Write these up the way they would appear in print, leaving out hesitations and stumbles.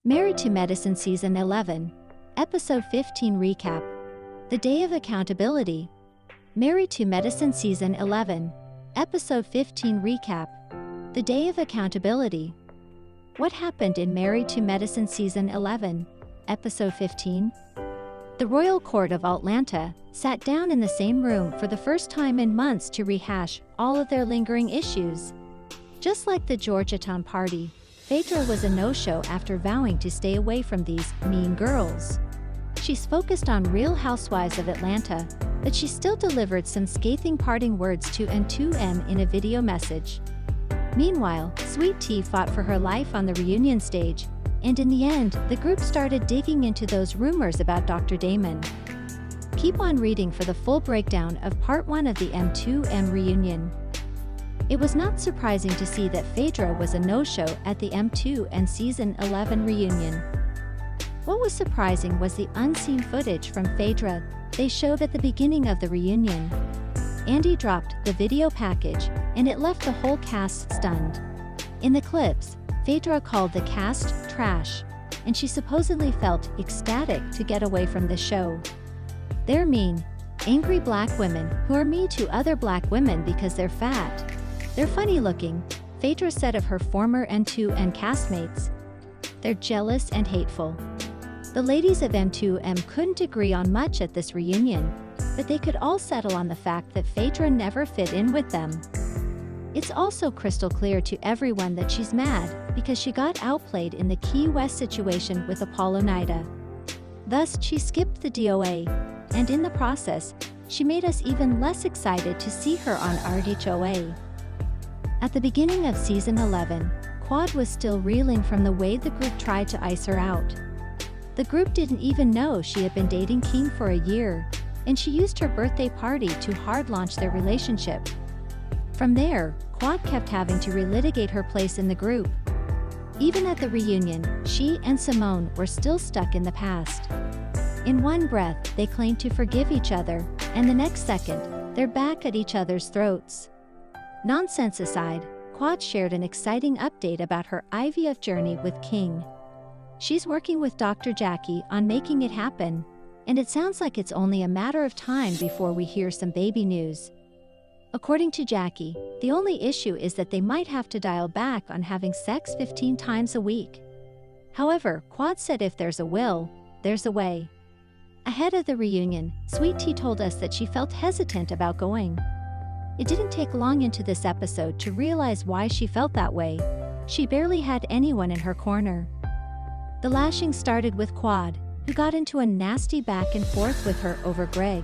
Married to Medicine Season 11, Episode 15 Recap. The Day of Accountability. Married to Medicine Season 11, Episode 15 Recap. The Day of Accountability. What happened in Married to Medicine Season 11, Episode 15? The Royal Court of Atlanta sat down in the same room for the first time in months to rehash all of their lingering issues. Just like the Georgetown party, Phaedra was a no-show after vowing to stay away from these mean girls. She's focused on Real Housewives of Atlanta, but she still delivered some scathing parting words to M2M in a video message. Meanwhile, Sweet Tea fought for her life on the reunion stage, and in the end, the group started digging into those rumors about Dr. Damon. Keep on reading for the full breakdown of Part 1 of the M2M reunion. It was not surprising to see that Phaedra was a no-show at the M2M Season 11 reunion. What was surprising was the unseen footage from Phaedra they showed at the beginning of the reunion. Andy dropped the video package, and it left the whole cast stunned. In the clips, Phaedra called the cast trash, and she supposedly felt ecstatic to get away from the show. They're mean, angry black women who are mean to other black women because they're fat. They're funny looking, Phaedra said of her former M2M castmates. They're jealous and hateful. The ladies of M2M couldn't agree on much at this reunion, but they could all settle on the fact that Phaedra never fit in with them. It's also crystal clear to everyone that she's mad because she got outplayed in the Key West situation with Apollo Nida. Thus, she skipped the DOA, and in the process, she made us even less excited to see her on RHOA. At the beginning of Season 11, Quad was still reeling from the way the group tried to ice her out. The group didn't even know she had been dating King for a year, and she used her birthday party to hard launch their relationship. From there, Quad kept having to relitigate her place in the group. Even at the reunion, she and Simone were still stuck in the past. In one breath, they claimed to forgive each other, and the next second, they're back at each other's throats. Nonsense aside, Quad shared an exciting update about her IVF journey with King. She's working with Dr. Jackie on making it happen, and it sounds like it's only a matter of time before we hear some baby news. According to Jackie, the only issue is that they might have to dial back on having sex 15 times a week. However, Quad said if there's a will, there's a way. Ahead of the reunion, Sweet Tea told us that she felt hesitant about going. It didn't take long into this episode to realize why she felt that way. She barely had anyone in her corner. The lashing started with Quad, who got into a nasty back and forth with her over Greg.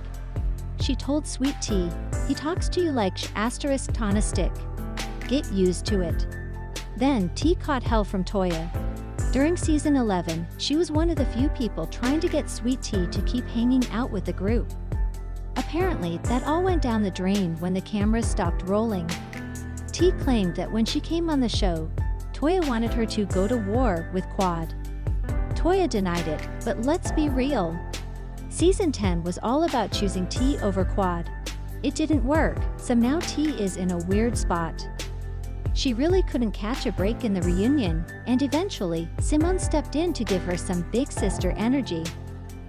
She told Sweet Tea, "He talks to you like *** on a stick. Get used to it." Then Tea caught hell from Toya. During Season 11, she was one of the few people trying to get Sweet Tea to keep hanging out with the group. Apparently, that all went down the drain when the cameras stopped rolling. T claimed that when she came on the show, Toya wanted her to go to war with Quad. Toya denied it, but let's be real. Season 10 was all about choosing T over Quad. It didn't work, so now T is in a weird spot. She really couldn't catch a break in the reunion, and eventually, Simone stepped in to give her some big sister energy.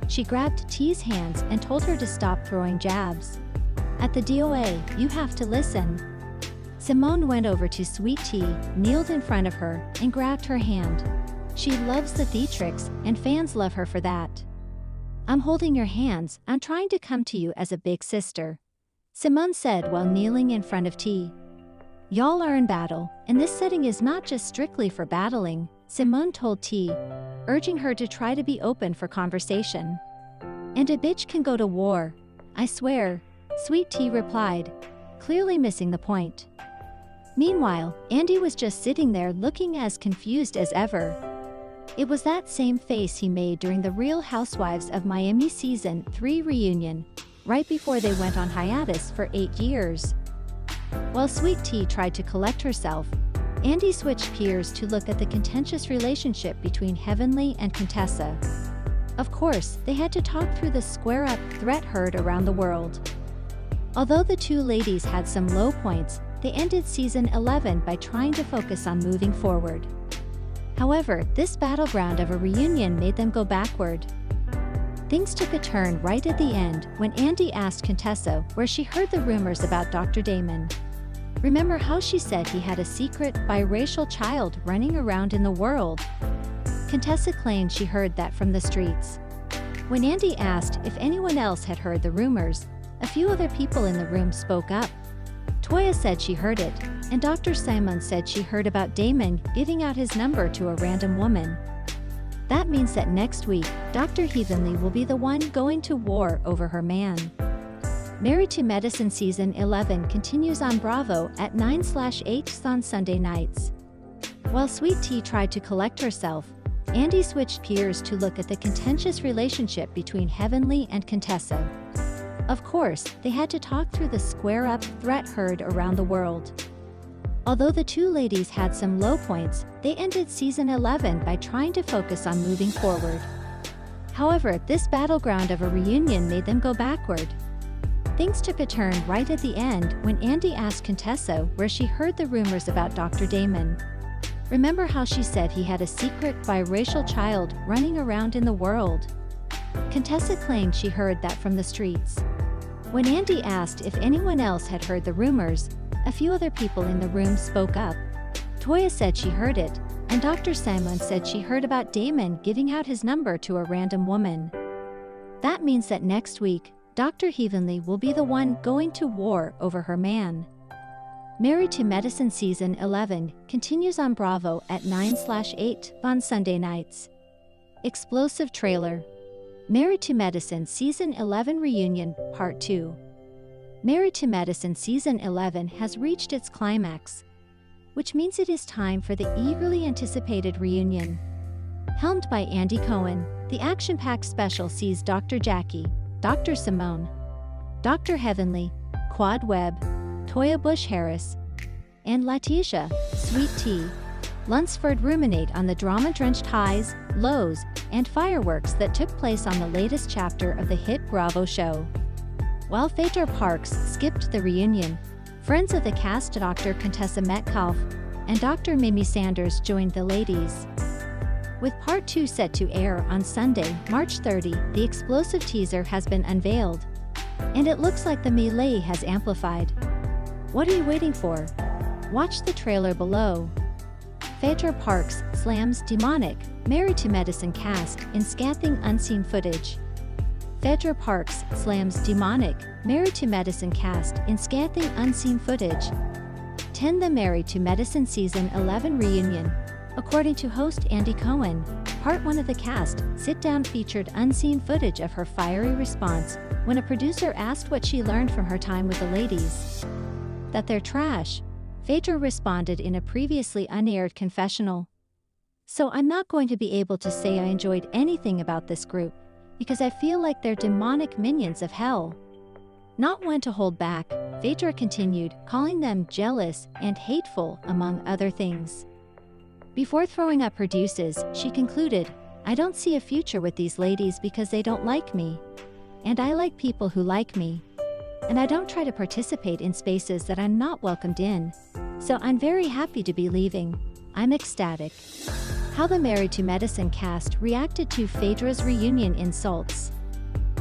She grabbed T's hands and told her to stop throwing jabs. At the DOA, you have to listen. Simone went over to Sweet Tea, kneeled in front of her, and grabbed her hand. She loves the theatrics, and fans love her for that. "I'm holding your hands, I'm trying to come to you as a big sister," Simone said while kneeling in front of T. "Y'all are in battle, and this setting is not just strictly for battling," Simone told T, urging her to try to be open for conversation. "And a bitch can go to war, I swear," Sweet Tea replied, clearly missing the point. Meanwhile, Andy was just sitting there looking as confused as ever. It was that same face he made during the Real Housewives of Miami Season 3 reunion, right before they went on hiatus for 8 years. While Sweet Tea tried to collect herself, Andy switched gears to look at the contentious relationship between Heavenly and Contessa. Of course, they had to talk through the square-up threat heard around the world. Although the two ladies had some low points, they ended Season 11 by trying to focus on moving forward. However, this battleground of a reunion made them go backward. Things took a turn right at the end when Andy asked Contessa where she heard the rumors about Dr. Damon. Remember how she said he had a secret biracial child running around in the world? Contessa claimed she heard that from the streets. When Andy asked if anyone else had heard the rumors, a few other people in the room spoke up. Toya said she heard it, and Dr. Simon said she heard about Damon giving out his number to a random woman. That means that next week, Dr. Heavenly will be the one going to war over her man. Married to Medicine Season 11 continues on Bravo at 9/8 on Sunday nights. While Sweet Tea tried to collect herself, Andy switched gears to look at the contentious relationship between Heavenly and Contessa. Of course, they had to talk through the square-up threat heard around the world. Although the two ladies had some low points, they ended Season 11 by trying to focus on moving forward. However, this battleground of a reunion made them go backward. Things took a turn right at the end when Andy asked Contessa where she heard the rumors about Dr. Damon. Remember how she said he had a secret biracial child running around in the world? Contessa claimed she heard that from the streets. When Andy asked if anyone else had heard the rumors, a few other people in the room spoke up. Toya said she heard it, and Dr. Simon said she heard about Damon giving out his number to a random woman. That means that next week, Dr. Heavenly will be the one going to war over her man. Married to Medicine Season 11 continues on Bravo at 9/8 on Sunday nights. Explosive trailer. Married to Medicine Season 11 Reunion Part 2. Married to Medicine Season 11 has reached its climax, which means it is time for the eagerly anticipated reunion. Helmed by Andy Cohen, the action-packed special sees Dr. Jackie, Dr. Simone, Dr. Heavenly, Quad Webb, Toya Bush-Harris, and Letitia, Sweet Tea, Lunsford ruminate on the drama-drenched highs, lows, and fireworks that took place on the latest chapter of the hit Bravo show. While Phaedra Parks skipped the reunion, friends of the cast Dr. Contessa Metcalfe and Dr. Mimi Sanders joined the ladies. With Part 2 set to air on Sunday, March 30, the explosive teaser has been unveiled, and it looks like the melee has amplified. What are you waiting for? Watch the trailer below. Phaedra Parks slams demonic, Married to Medicine cast in scathing unseen footage. Phaedra Parks slams demonic, Married to Medicine cast in scathing unseen footage. 10 The Married to Medicine Season 11 Reunion. According to host Andy Cohen, Part 1 of the cast sit-down featured unseen footage of her fiery response when a producer asked what she learned from her time with the ladies. That they're trash. Phaedra responded in a previously unaired confessional. So I'm not going to be able to say I enjoyed anything about this group, because I feel like they're demonic minions of hell. Not one to hold back, Phaedra continued, calling them jealous and hateful, among other things. Before throwing up her deuces, she concluded, I don't see a future with these ladies because they don't like me. And I like people who like me. And I don't try to participate in spaces that I'm not welcomed in. So I'm very happy to be leaving. I'm ecstatic. How the Married to Medicine cast reacted to Phaedra's reunion insults.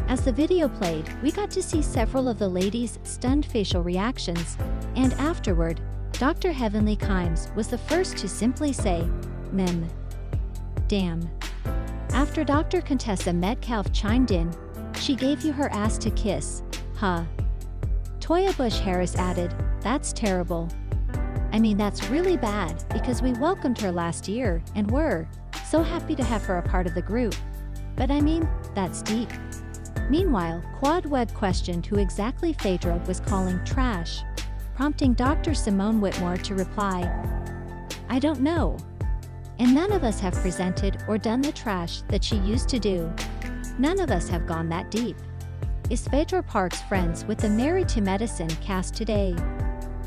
As the video played, we got to see several of the ladies' stunned facial reactions, and afterward, Dr. Heavenly Kimes was the first to simply say, "Mem. Damn." After Dr. Contessa Metcalfe chimed in, "She gave you her ass to kiss, huh?" Toya Bush-Harris added, "That's terrible. I mean, that's really bad because we welcomed her last year and were so happy to have her a part of the group. But I mean, that's deep." Meanwhile, Quad Webb questioned who exactly Phaedra was calling trash, prompting Dr. Simone Whitmore to reply, "I don't know. And none of us have presented or done the trash that she used to do. None of us have gone that deep." Is Phaedra Parks friends with the Married to Medicine cast today?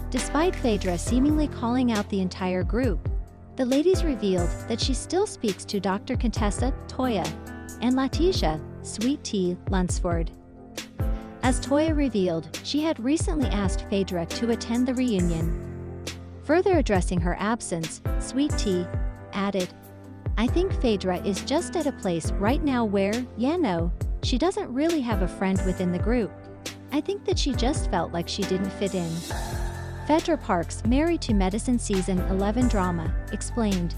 Despite Phaedra seemingly calling out the entire group, the ladies revealed that she still speaks to Dr. Contessa, Toya, and Letitia, Sweet Tea, Lunsford. As Toya revealed, she had recently asked Phaedra to attend the reunion. Further addressing her absence, Sweet Tea added, I think Phaedra is just at a place right now where, she doesn't really have a friend within the group. I think that she just felt like she didn't fit in. Phaedra Parks, Married to Medicine Season 11 drama, explained.